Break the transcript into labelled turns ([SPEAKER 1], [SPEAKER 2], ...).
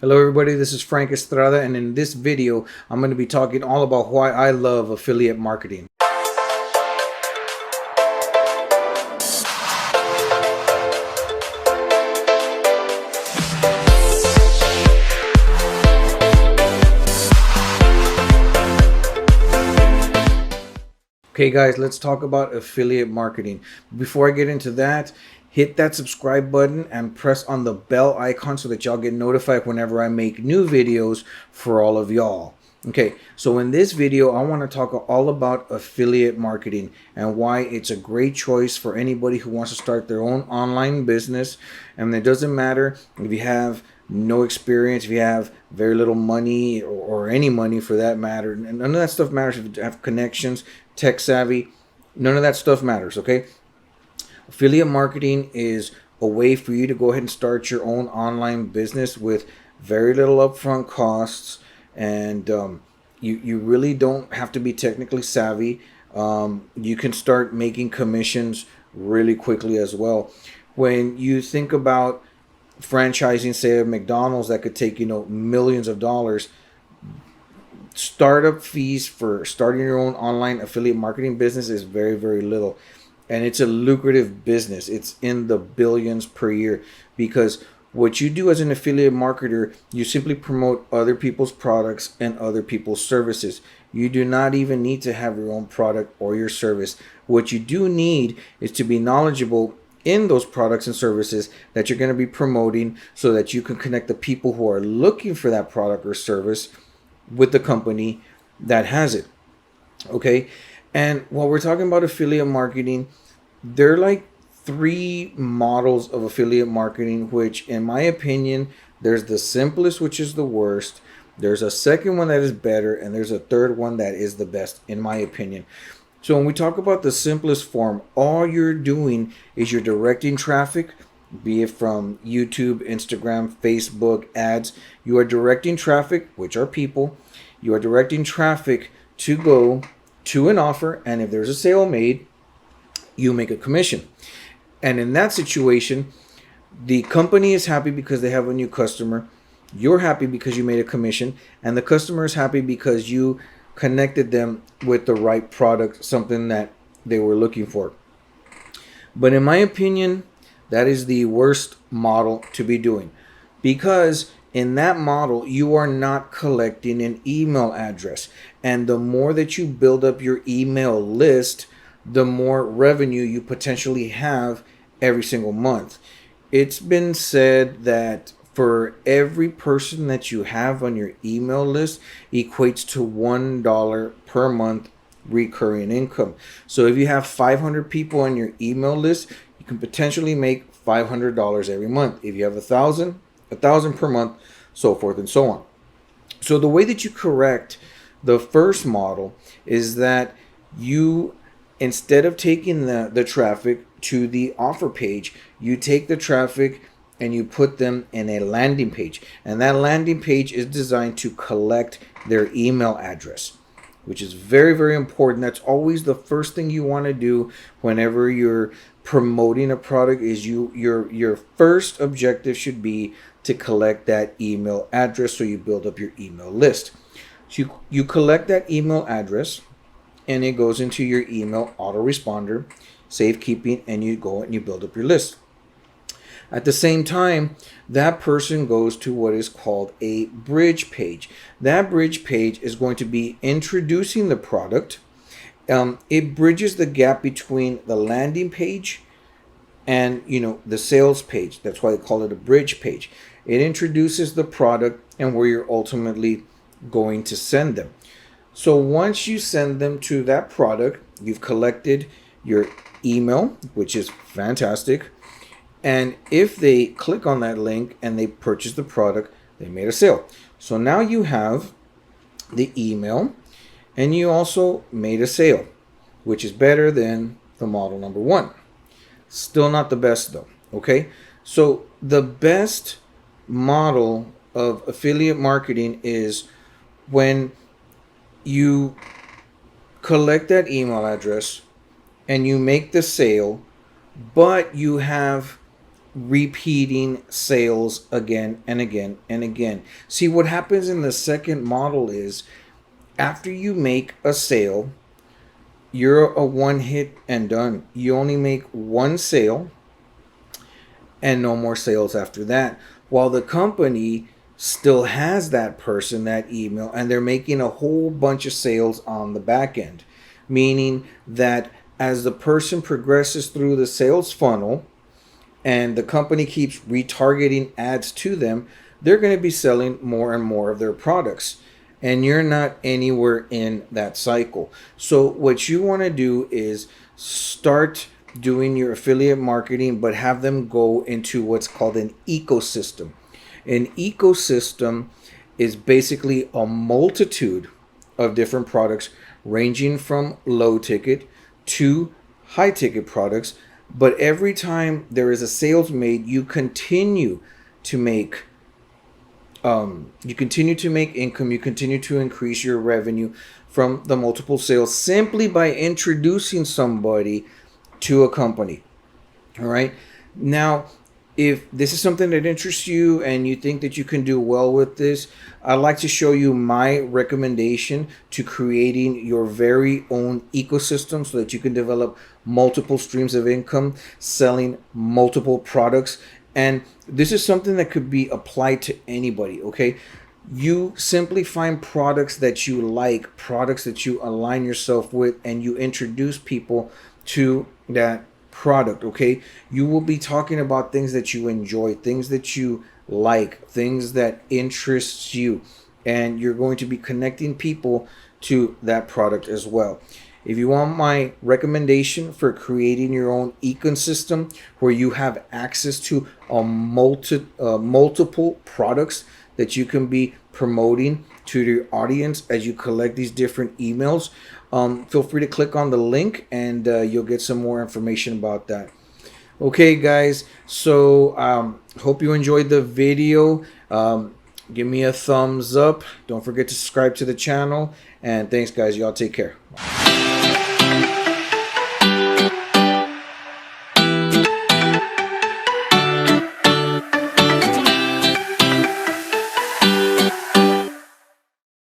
[SPEAKER 1] Hello everybody, this is Frank Estrada, and in this video I'm going to be talking all about why I love affiliate marketing. Okay guys, let's talk about affiliate marketing. Before I get into that, hit that subscribe button and press on the bell icon so that y'all get notified whenever I make new videos for all of y'all. Okay, so in this video, I want to talk all about affiliate marketing and why it's a great choice for anybody who wants to start their own online business. And it doesn't matter if you have no experience, if you have very little money or any money for that matter. And none of that stuff matters if you have connections, tech savvy, none of that stuff matters, okay? Affiliate marketing is a way for you to go ahead and start your own online business with very little upfront costs, and you really don't have to be technically savvy. You can start making commissions really quickly as well. When you think about franchising, say, of McDonald's, that could take millions of dollars. Startup fees for starting your own online affiliate marketing business is very, very little, and it's a lucrative business. It's in the billions per year, because what you do as an affiliate marketer, you simply promote other people's products and other people's services. You do not even need to have your own product or your service. What you do need is to be knowledgeable in those products and services that you're going to be promoting, so that you can connect the people who are looking for that product or service with the company that has it. Okay, and while we're talking about affiliate marketing, there are like three models of affiliate marketing, which in my opinion, there's the simplest, which is the worst, there's a second one that is better, and there's a third one that is the best in my opinion. So when we talk about the simplest form, all you're doing is you're directing traffic, be it from YouTube, Instagram, Facebook, ads. You are directing traffic, which are people. You are directing traffic to go to an offer, and if there's a sale made, you make a commission. And in that situation, the company is happy because they have a new customer. You're happy because you made a commission, and the customer is happy because you connected them with the right product, something that they were looking for. But in my opinion, that is the worst model to be doing, because in that model, you are not collecting an email address. And the more that you build up your email list, the more revenue you potentially have every single month. It's been said that for every person that you have on your email list equates to $1 per month recurring income. So if you have 500 people on your email list, you can potentially make $500 every month. If you have a thousand per month, so forth and so on. So the way that you correct the first model is that you, instead of taking the traffic to the offer page, you take the traffic and you put them in a landing page. And that landing page is designed to collect their email address, which is very, very important. That's always the first thing you want to do whenever you're promoting a product. Is your first objective should be to collect that email address, so you build up your email list. So you collect that email address, and it goes into your email autoresponder, safekeeping, and you go and you build up your list. At the same time, that person goes to what is called a bridge page. That bridge page is going to be introducing the product. It bridges the gap between the landing page and the sales page. That's why they call it a bridge page. It introduces the product and where you're ultimately going to send them. So once you send them to that product, you've collected your email, which is fantastic. And if they click on that link and they purchase the product, they made a sale. So now you have the email and you also made a sale, which is better than the model number one. Still not the best though, okay? So the best model of affiliate marketing is when you collect that email address and you make the sale, but you have repeating sales again and again and again. See, what happens in the second model is after you make a sale, you're a one hit and done. You only make one sale and no more sales after that. While the company still has that person, that email, and they're making a whole bunch of sales on the back end. Meaning that as the person progresses through the sales funnel and the company keeps retargeting ads to them, they're going to be selling more and more of their products. And you're not anywhere in that cycle. So what you want to do is start doing your affiliate marketing, but have them go into what's called an ecosystem. An ecosystem is basically a multitude of different products ranging from low ticket to high ticket products. But every time there is a sales made, you continue to make income, you continue to increase your revenue from the multiple sales simply by introducing somebody to a company. All right. Now, if this is something that interests you and you think that you can do well with this, I'd like to show you my recommendation to creating your very own ecosystem so that you can develop multiple streams of income, selling multiple products. And this is something that could be applied to anybody, okay? You simply find products that you like, products that you align yourself with, and you introduce people to that product, okay? You will be talking about things that you enjoy, things that you like, things that interest you, and you're going to be connecting people to that product as well. If you want my recommendation for creating your own ecosystem where you have access to multiple products that you can be promoting to your audience as you collect these different emails, feel free to click on the link and you'll get some more information about that. Okay, guys, so hope you enjoyed the video. Give me a thumbs up. Don't forget to subscribe to the channel. And thanks, guys. Y'all take care.